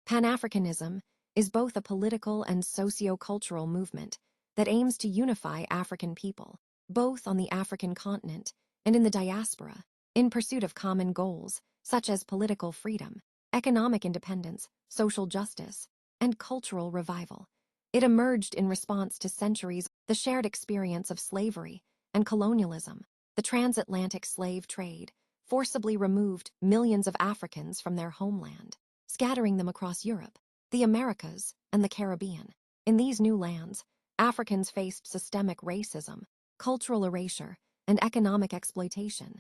Pan-Africanism is both a political and socio-cultural movement that aims to unify African people, both on the African continent and in the diaspora, in pursuit of common goals such as political freedom, economic independence, social justice, and cultural revival. It emerged in response to centuries the shared experience of slavery and colonialism. The transatlantic slave trade forcibly removed millions of Africans from their homeland, scattering them across Europe, the Americas, and the Caribbean. In these new lands, Africans faced systemic racism, cultural erasure, and economic exploitation.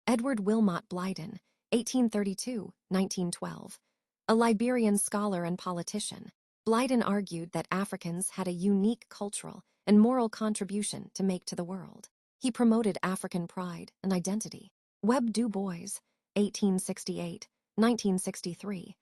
Edward Wilmot Blyden, 1832-1912, a Liberian scholar and politician, Blyden argued that Africans had a unique cultural and moral contribution to make to the world. He promoted African pride and identity. Webb Du Bois, 1868-1963,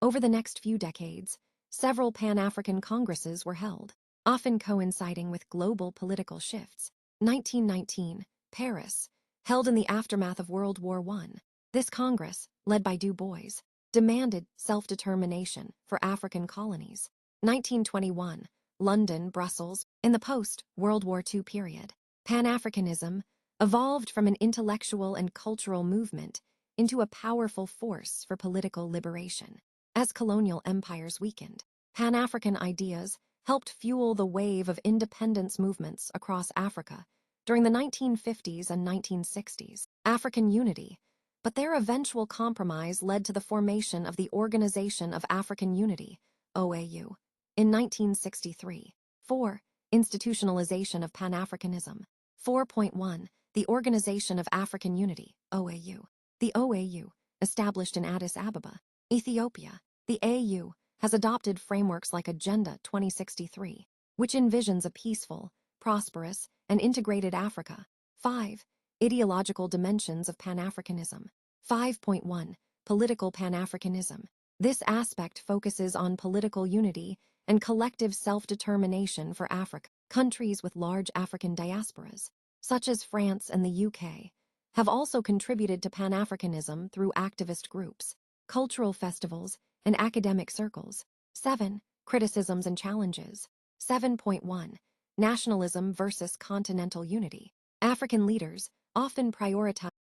over the next few decades, several Pan-African congresses were held, often coinciding with global political shifts. 1919, Paris, held in the aftermath of World War I. This Congress, led by Du Bois, demanded self-determination for African colonies. 1921, London, Brussels, in the post-World War II period. Pan-Africanism evolved from an intellectual and cultural movement into a powerful force for political liberation. As colonial empires weakened, Pan-African ideas helped fuel the wave of independence movements across Africa during the 1950s and 1960s. African unity, but their eventual compromise led to the formation of the Organization of African Unity, OAU, in 1963. 4. Institutionalization of Pan-Africanism. 4.1. The Organization of African Unity, OAU. The OAU, established in Addis Ababa, Ethiopia, the AU has adopted frameworks like Agenda 2063, which envisions a peaceful, prosperous, and integrated Africa. 5. Ideological dimensions of Pan-Africanism. 5.1. Political Pan-Africanism. This aspect focuses on political unity and collective self-determination for Africa. Countries with large African diasporas, such as France and the UK, have also contributed to Pan-Africanism through activist groups, cultural festivals, and academic circles. 7. Criticisms and challenges. 7.1. Nationalism versus continental unity. African leaders, often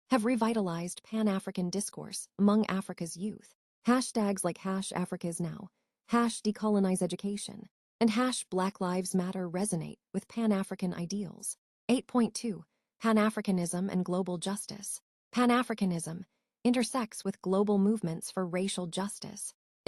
have revitalized Pan-African discourse among Africa's youth. Hashtags like #AfricaIsNow, #decolonizeeducation, and #Black Lives Matter resonate with Pan-African ideals. 8.2. Pan-Africanism and global justice. Pan-Africanism intersects with global movements for racial justice,